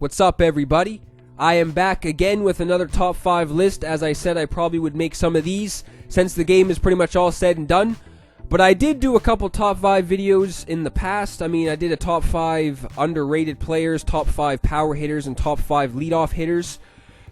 What's up, everybody? I am back again with another top 5 list. As I said, I probably would make some of these since the game is pretty much all said and done. But I did do a couple top 5 videos in the past. I mean, I did a top 5 underrated players, top 5 power hitters, and top 5 leadoff hitters.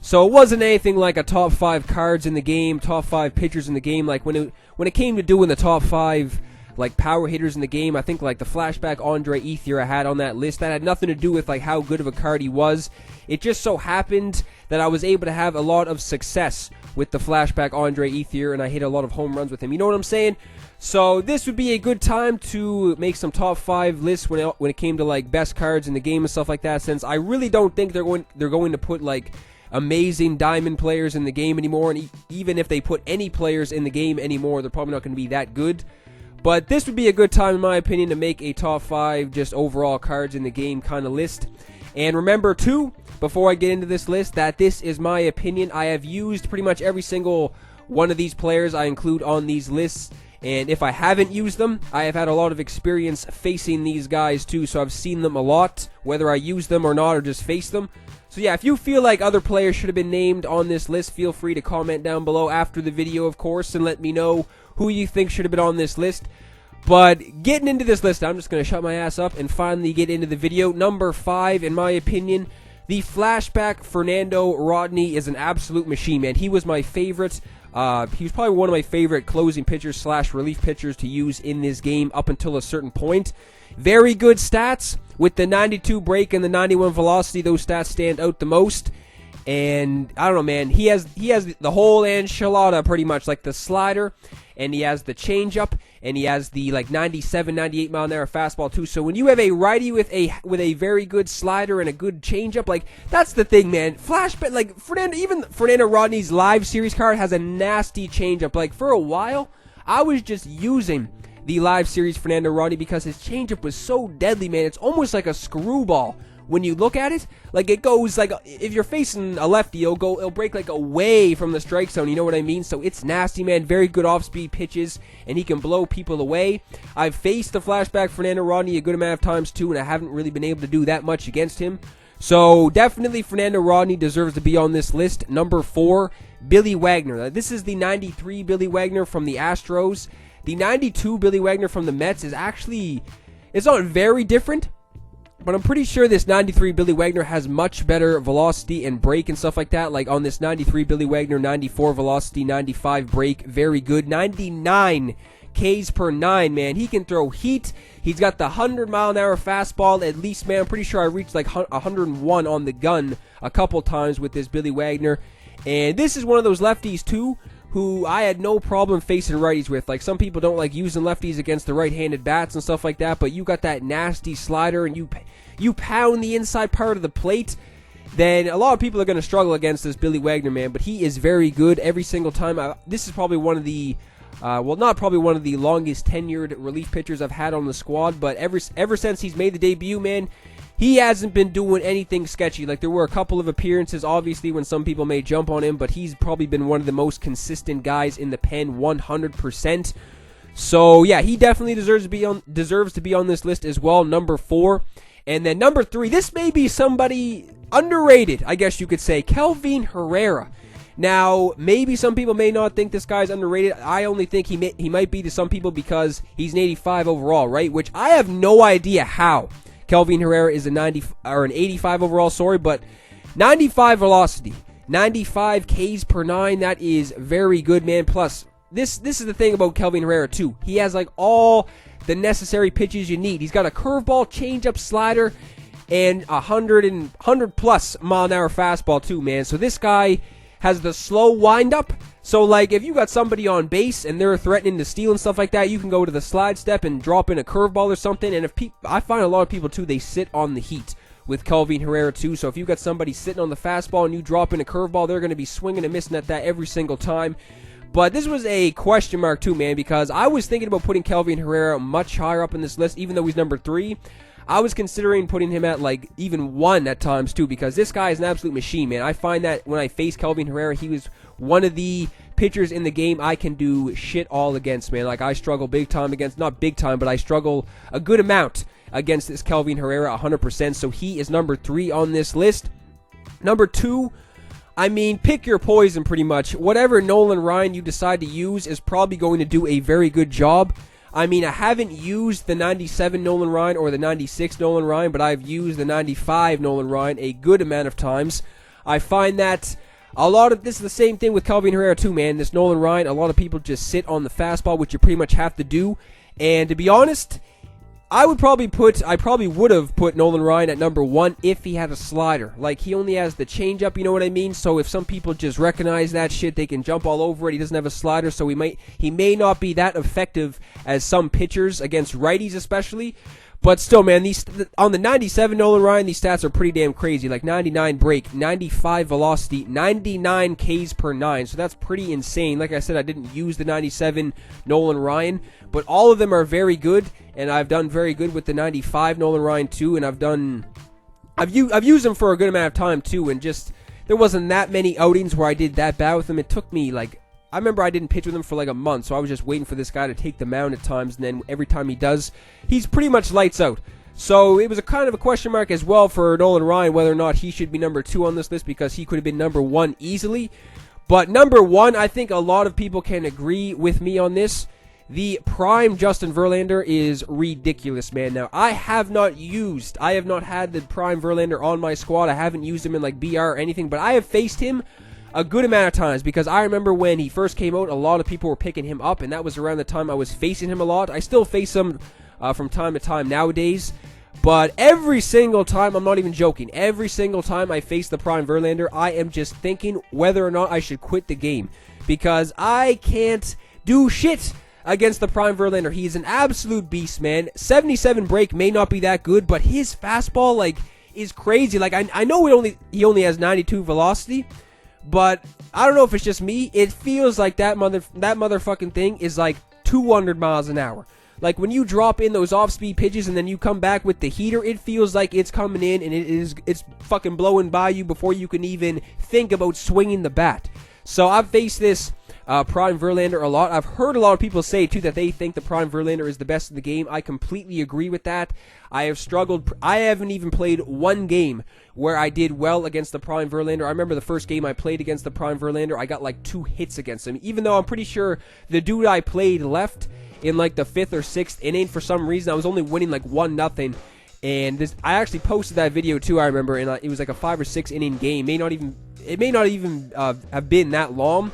So it wasn't anything like a top 5 cards in the game, top 5 pitchers in the game. Like when it came to doing the top 5 like power hitters in the game, I think like the flashback Andre Ethier I had on that list, that had nothing to do with like how good of a card he was. It just so happened that I was able to have a lot of success with the flashback Andre Ethier, and I hit a lot of home runs with him. You know what I'm saying? So this would be a good time to make some top 5 lists when it came to like best cards in the game and stuff like that, since I really don't think they're going to put like amazing diamond players in the game anymore, and even if they put any players in the game anymore, they're probably not going to be that good. But this would be a good time, in my opinion, to make a top 5 just overall cards in the game kind of list. And remember, too, before I get into this list, that this is my opinion. I have used pretty much every single one of these players I include on these lists. And if I haven't used them, I have had a lot of experience facing these guys, too. So I've seen them a lot, whether I use them or not, or just face them. So yeah, if you feel like other players should have been named on this list, feel free to comment down below after the video, of course, and let me know who you think should have been on this list. But getting into this list, I'm just going to shut my ass up and finally get into the video. Number 5, in my opinion, the flashback Fernando Rodney is an absolute machine, man. He was my favorite. He was probably one of my favorite closing pitchers / relief pitchers to use in this game up until a certain point. Very good stats. With the 92 break and the 91 velocity, those stats stand out the most. And I don't know, man, he has the whole enchilada pretty much, like the slider, and he has the changeup, and he has the like 97, 98 mile an hour fastball too. So when you have a righty with a very good slider and a good changeup, like that's the thing, man. Flashback, like Fernando Rodney's live series card has a nasty changeup. Like for a while, I was just using the live series Fernando Rodney because his changeup was so deadly, man. It's almost like a screwball. When you look at it, like it goes like, if you're facing a lefty, it'll break like away from the strike zone, you know what I mean? So it's nasty, man. Very good off-speed pitches, and he can blow people away. I've faced the flashback Fernando Rodney a good amount of times too, and I haven't really been able to do that much against him. So definitely Fernando Rodney deserves to be on this list. Number 4, Billy Wagner. Now, this is the 93 Billy Wagner from the Astros. The 92 Billy Wagner from the Mets is actually, it's not very different, but I'm pretty sure this 93 Billy Wagner has much better velocity and break and stuff like that. Like on this 93 Billy Wagner, 94 velocity, 95 break, very good. 99 Ks per 9, man. He can throw heat. He's got the 100 mile an hour fastball at least, man. I'm pretty sure I reached like 101 on the gun a couple times with this Billy Wagner. And this is one of those lefties too who I had no problem facing righties with. Like, some people don't like using lefties against the right-handed bats and stuff like that, but you got that nasty slider and you pound the inside part of the plate, then a lot of people are going to struggle against this Billy Wagner, man. But he is very good every single time. This is probably one of the, well, not probably one of the longest tenured relief pitchers I've had on the squad, but ever since he's made the debut, man, he hasn't been doing anything sketchy. Like, there were a couple of appearances, obviously, when some people may jump on him, but he's probably been one of the most consistent guys in the pen, 100%. So, yeah, he definitely deserves to be on this list as well, number 4. And then number 3, this may be somebody underrated, I guess you could say, Kelvin Herrera. Now, maybe some people may not think this guy's underrated. I only think he might be to some people because he's an 85 overall, right? Which I have no idea how Kelvin Herrera is an 85 overall, sorry, but 95 velocity, 95 Ks per 9, that is very good, man. Plus, this is the thing about Kelvin Herrera, too. He has, like, all the necessary pitches you need. He's got a curveball, changeup, slider, and 100-plus mile-an-hour fastball, too, man. So this guy has the slow windup. So, like, if you got somebody on base and they're threatening to steal and stuff like that, you can go to the slide step and drop in a curveball or something. And I find a lot of people, too, they sit on the heat with Kelvin Herrera, too. So if you got somebody sitting on the fastball and you drop in a curveball, they're going to be swinging and missing at that every single time. But this was a question mark, too, man, because I was thinking about putting Kelvin Herrera much higher up in this list, even though he's number 3. I was considering putting him at, like, even 1 at times, too, because this guy is an absolute machine, man. I find that when I face Kelvin Herrera, he was one of the pitchers in the game I can do shit all against, man. Like, I struggle big time against, not big time, but I struggle a good amount against this Kelvin Herrera 100%, so he is number 3 on this list. Number 2, I mean, pick your poison pretty much. Whatever Nolan Ryan you decide to use is probably going to do a very good job. I mean, I haven't used the 97 Nolan Ryan or the 96 Nolan Ryan, but I've used the 95 Nolan Ryan a good amount of times. I find that this is the same thing with Kelvin Herrera too, man. This Nolan Ryan, a lot of people just sit on the fastball, which you pretty much have to do. And to be honest, I probably would have put Nolan Ryan at number 1 if he had a slider. Like, he only has the changeup, you know what I mean? So if some people just recognize that shit, they can jump all over it. He doesn't have a slider, so he may not be that effective as some pitchers against righties especially. But still, man, on the 97 Nolan Ryan, these stats are pretty damn crazy. Like 99 break, 95 velocity, 99 Ks per 9. So that's pretty insane. Like I said, I didn't use the 97 Nolan Ryan, but all of them are very good, and I've done very good with the 95 Nolan Ryan too. And I've used them for a good amount of time too, and just there wasn't that many outings where I did that bad with them. It took me I remember I didn't pitch with him for like a month, so I was just waiting for this guy to take the mound at times, and then every time he does, he's pretty much lights out. So it was a kind of a question mark as well for Nolan Ryan, whether or not he should be number 2 on this list, because he could have been number 1 easily. But number 1, I think a lot of people can agree with me on this. The prime Justin Verlander is ridiculous, man. Now, I have not had the prime Verlander on my squad. I haven't used him in like BR or anything, but I have faced him a good amount of times, because I remember when he first came out, a lot of people were picking him up, and that was around the time I was facing him a lot. I still face him from time to time nowadays, but every single time, I'm not even joking, every single time I face the prime Verlander, I am just thinking whether or not I should quit the game, because I can't do shit against the prime Verlander. He's an absolute beast, man. 77 break may not be that good, but his fastball, like, is crazy. Like, I know he only has 92 velocity, but I don't know if it's just me. It feels like that motherfucking thing is like 200 miles an hour. Like, when you drop in those off-speed pitches and then you come back with the heater, it feels like it's coming in and it's fucking blowing by you before you can even think about swinging the bat. So I've faced this prime Verlander a lot. I've heard a lot of people say too that they think the prime Verlander is the best in the game. I completely agree with that. I have struggled. I haven't even played one game where I did well against the prime Verlander. I remember the first game I played against the prime Verlander, I got like 2 hits against him, even though I'm pretty sure the dude I played left in like the 5th or 6th inning. For some reason, I was only winning like 1-0. And I actually posted that video too, I remember, and it was like a 5 or 6 inning game. It may not even have been that long,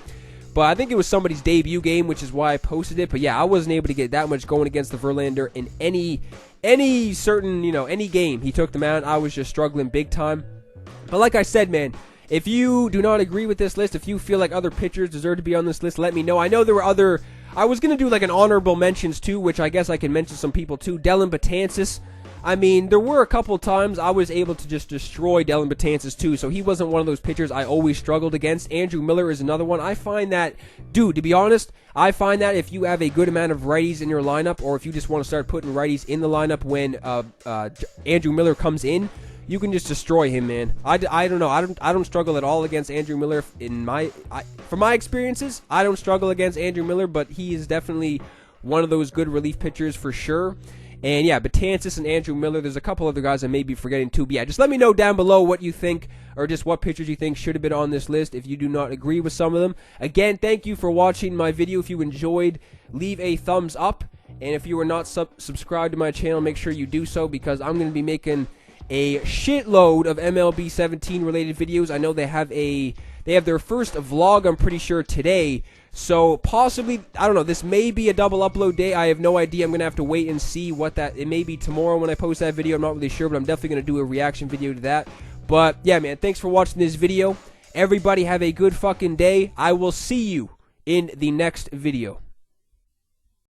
but I think it was somebody's debut game, which is why I posted it. But yeah, I wasn't able to get that much going against the Verlander in any certain, any game he took the mound. I was just struggling big time. But like I said, man, if you do not agree with this list, if you feel like other pitchers deserve to be on this list, let me know. I know there were I was going to do like an honorable mentions too, which I guess I can mention some people too. Dellin Betances. I mean, there were a couple times I was able to just destroy Dellin Betances too, so he wasn't one of those pitchers I always struggled against. Andrew Miller is another one. I find that, dude, to be honest, I find that if you have a good amount of righties in your lineup, or if you just want to start putting righties in the lineup when Andrew Miller comes in, you can just destroy him, man. I don't know. I don't struggle at all against Andrew Miller. From my experiences, I don't struggle against Andrew Miller, but he is definitely one of those good relief pitchers for sure. And yeah, Betances and Andrew Miller, there's a couple other guys I may be forgetting too. But yeah, just let me know down below what you think, or just what pitchers you think should have been on this list if you do not agree with some of them. Again, thank you for watching my video. If you enjoyed, leave a thumbs up. And if you are not subscribed to my channel, make sure you do so, because I'm going to be making a shitload of MLB 17 related videos. I know they have their first vlog, I'm pretty sure, today. So possibly, I don't know, this may be a double upload day. I have no idea. I'm going to have to wait and see what it may be tomorrow when I post that video. I'm not really sure, but I'm definitely going to do a reaction video to that. But yeah, man, thanks for watching this video. Everybody have a good fucking day. I will see you in the next video.